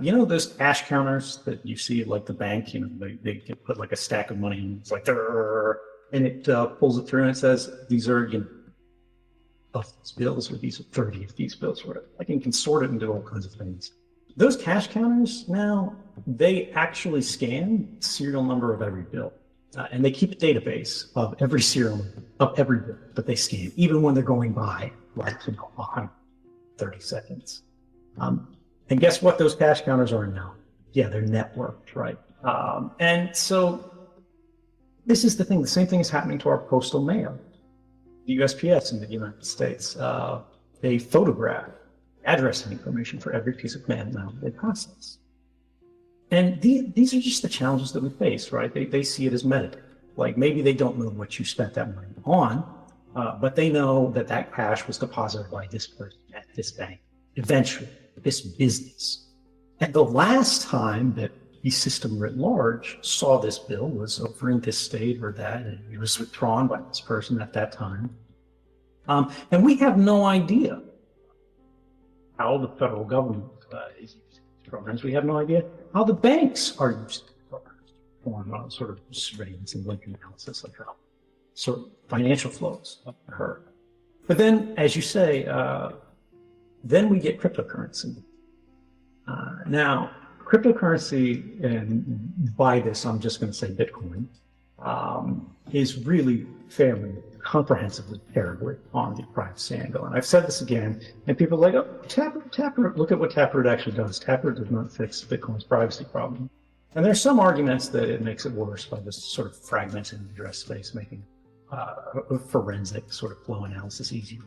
You know those cash counters that you see at like the bank, they can put like a stack of money and it's like, "Durr," and it pulls it through and it says, these are, of these bills, or these are 30 of these bills, or like you can sort it into all kinds of things. Those cash counters now, they actually scan the serial number of every bill. And they keep a database of every serial of every bill that they scan, even when they're going by, like, 130 seconds. And guess what those cash counters are now? Yeah, they're networked, right? And so this is the thing. The same thing is happening to our postal mail. The USPS in the United States, they photograph addressing information for every piece of mail now they process. And these are just the challenges that we face, right? They see it as metadata. Like maybe they don't know what you spent that money on, but they know that that cash was deposited by this person at this bank, eventually, this business. And the last time that the system writ large saw this bill was over in this state or that, and it was withdrawn by this person at that time. And we have no idea how the federal government is using these programs. We have no idea how the banks are using these programs on sort of surveillance and link analysis, like how sort of financial flows occur. But then, as you say, then we get cryptocurrency. Now, cryptocurrency, and by this I'm just going to say Bitcoin, is really failing comprehensively terribly on the privacy angle. And I've said this again, and people are like, oh, Taproot, look at what Taproot actually does. Taproot does not fix Bitcoin's privacy problem. And there's some arguments that it makes it worse by this sort of fragmented address space, making forensic sort of flow analysis easier.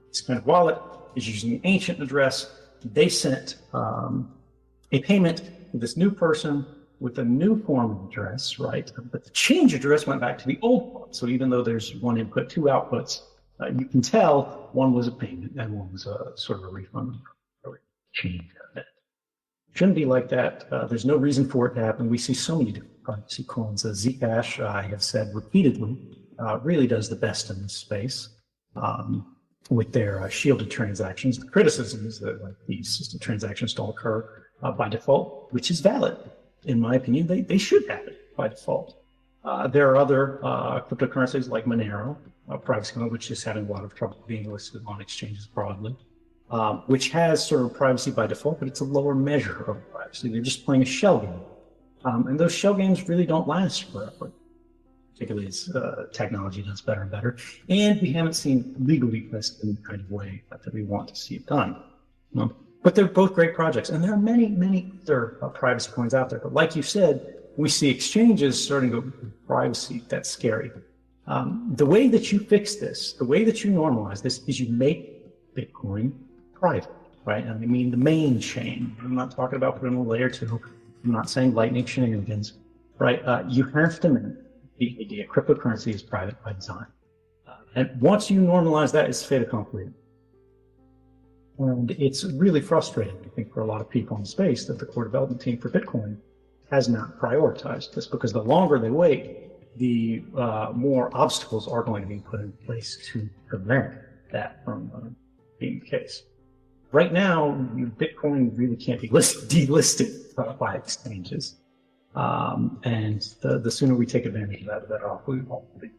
This kind of wallet is using an ancient address. They sent a payment to this new person with a new form of address, right? But the change address went back to the old one. So even though there's one input, two outputs, you can tell one was a payment and one was a sort of a refund or change of it. Shouldn't be like that. There's no reason for it to happen. We see so many different privacy clones. Zcash, I have said repeatedly, really does the best in this space with their shielded transactions. The criticism is that like these transactions don't occur by default, which is valid. In my opinion, they should happen by default. There are other cryptocurrencies like Monero, privacy code, which is having a lot of trouble being listed on exchanges broadly, which has sort of privacy by default, but it's a lower measure of privacy. They're just playing a shell game. And those shell games really don't last forever, particularly as technology does better and better. And we haven't seen legally listed in the kind of way that we want to see it done. But they're both great projects, and there are many, many other privacy coins out there. But like you said, we see exchanges starting to go privacy. That's scary. The way that you fix this, the way that you normalize this, is you make Bitcoin private, right? And I mean the main chain. I'm not talking about putting a layer 2. I'm not saying lightning shenanigans, right? You have to make the idea cryptocurrency is private by design. And once you normalize that, it's fait accompli. And it's really frustrating, I think, for a lot of people in space that the core development team for Bitcoin has not prioritized this, because the longer they wait, the more obstacles are going to be put in place to prevent that from being the case. Right now, Bitcoin really can't be delisted by exchanges. And the sooner we take advantage of that, the better off we will be.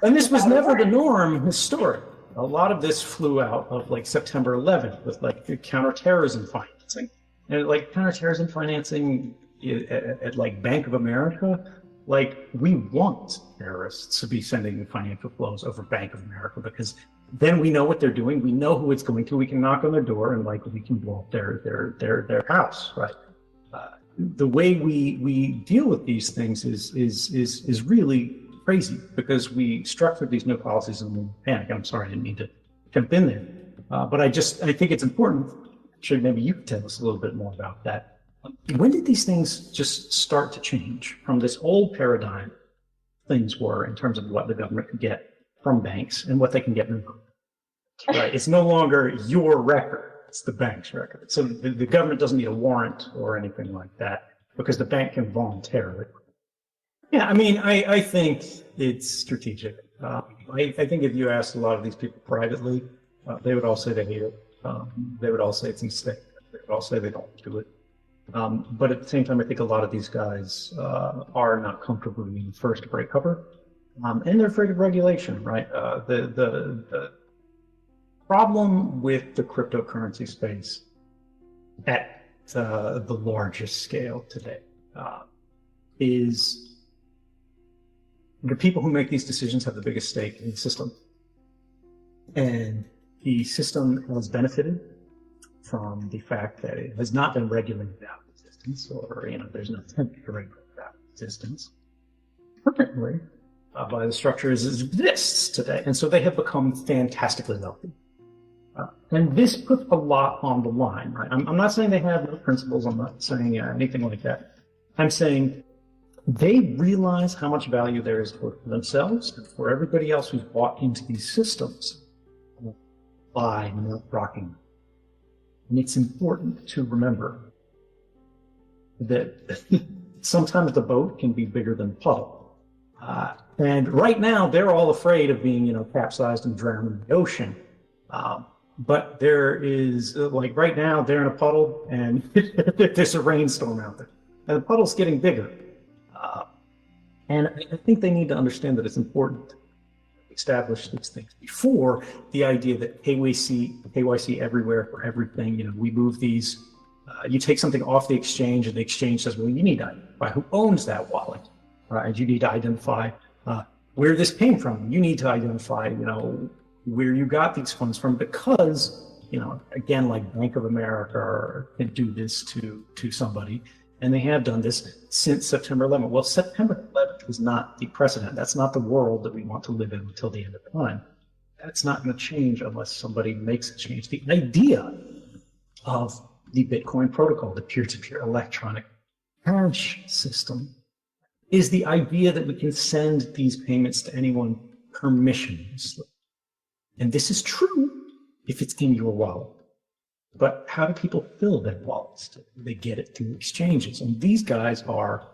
And this was never the norm historically. A lot of this flew out of like September 11th with like counterterrorism financing. And like counterterrorism financing at like Bank of America, like we want terrorists to be sending financial flows over Bank of America, because then we know what they're doing. We know who it's going to. We can knock on their door and like we can blow up their house, right? The way we deal with these things is really crazy, because we structured these new policies in the panic. I'm sorry, I didn't mean to jump in there. But I think it's important. Actually, maybe you could tell us a little bit more about that. When did these things just start to change from this old paradigm things were in terms of what the government could get from banks and what they can get from them? Right? It's no longer your record, it's the bank's record. So the government doesn't need a warrant or anything like that, because the bank can voluntarily. Yeah, I mean, I think it's strategic. I think if you asked a lot of these people privately, they would all say they hate it. They would all say it's a mistake. They would all say they don't do it. But at the same time, I think a lot of these guys are not comfortable being the first to break cover, and they're afraid of regulation, right? The problem with the cryptocurrency space at the largest scale today is the people who make these decisions have the biggest stake in the system. And the system has benefited from the fact that it has not been regulated out of existence, or there's no attempt to regulate it out of existence permanently by the structure as it exists today. And so they have become fantastically wealthy. And this puts a lot on the line, right? I'm not saying they have no principles. I'm not saying anything like that. I'm saying they realize how much value there is for themselves and for everybody else who's bought into these systems by not rocking them. And it's important to remember that sometimes the boat can be bigger than the puddle. And right now, they're all afraid of being, capsized and drowned in the ocean. But there is, right now, they're in a puddle, and there's a rainstorm out there. And the puddle's getting bigger. And I think they need to understand that it's important to establish these things before the idea that KYC everywhere for everything. We move these. You take something off the exchange, and the exchange says, well, you need to identify who owns that wallet. Right? You need to identify where this came from. You need to identify, where you got these funds from, because, again, like Bank of America can do this to somebody, and they have done this since September 11th. Well, September 11th is not the precedent. That's not the world that we want to live in until the end of time. That's not going to change unless somebody makes a change. The idea of the Bitcoin protocol, the peer-to-peer electronic cash system, is the idea that we can send these payments to anyone permissionlessly. And this is true if it's in your wallet. But how do people fill their wallets? They get it through exchanges. And these guys are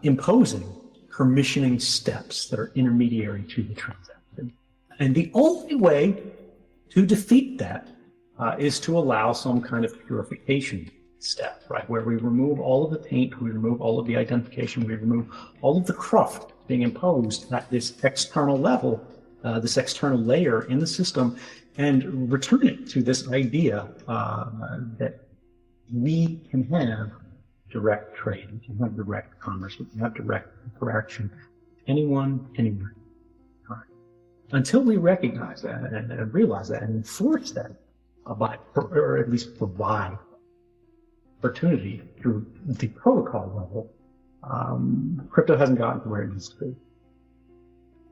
imposing permissioning steps that are intermediary to the transaction. And the only way to defeat that is to allow some kind of purification step, right? Where we remove all of the taint, we remove all of the identification, we remove all of the cruft being imposed at this external level, this external layer in the system, and return it to this idea that we can have direct trade, we can have direct commerce, we can have direct interaction, anyone, anywhere. Until we recognize that and realize that and enforce that, or at least provide opportunity through the protocol level, crypto hasn't gotten to where it needs to be.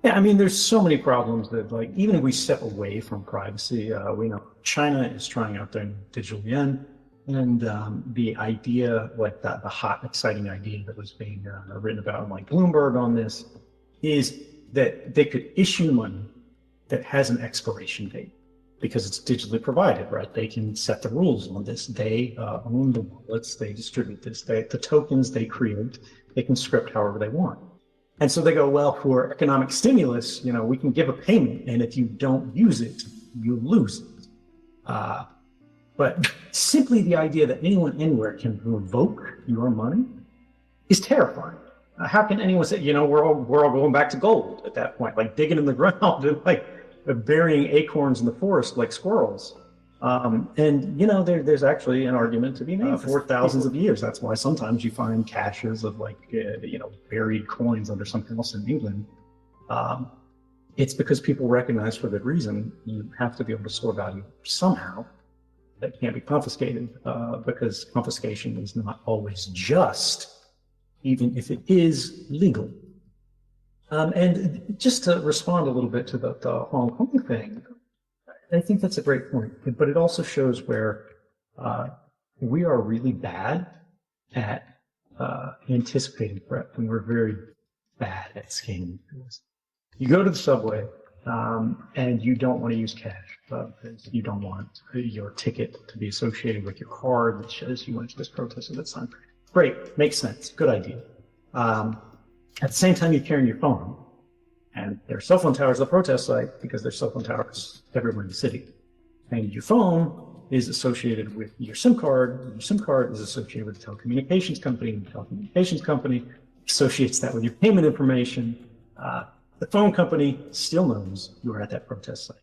Yeah, there's so many problems that, even if we step away from privacy, we know China is trying out their digital yuan, and the idea, the hot, exciting idea that was being written about in Bloomberg on this, is that they could issue money that has an expiration date because it's digitally provided, right? They can set the rules on this. They own the wallets, they distribute this, the tokens they create, they can script however they want. And so they go, well, for economic stimulus, we can give a payment, and if you don't use it, you lose it. But simply the idea that anyone anywhere can revoke your money is terrifying. How can anyone say, we're all going back to gold at that point, digging in the ground and burying acorns in the forest like squirrels. There's actually an argument to be made for thousands of years. That's why sometimes you find caches of buried coins under something else in England. It's because people recognize, for good reason, you have to be able to store value somehow that can't be confiscated, because confiscation is not always just, even if it is legal. And just to respond a little bit to the Hong Kong thing, I think that's a great point, but it also shows where we are really bad at anticipating threat, and we're very bad at scanning things. You go to the subway, and you don't want to use cash because you don't want your ticket to be associated with your card that shows you went to this protest at that time. Great, makes sense, good idea. At the same time, you're carrying your phone, and there are cell phone towers at the protest site because there's cell phone towers everywhere in the city. And your phone is associated with your SIM card. Your SIM card is associated with the telecommunications company, and the telecommunications company associates that with your payment information. The phone company still knows you were at that protest site.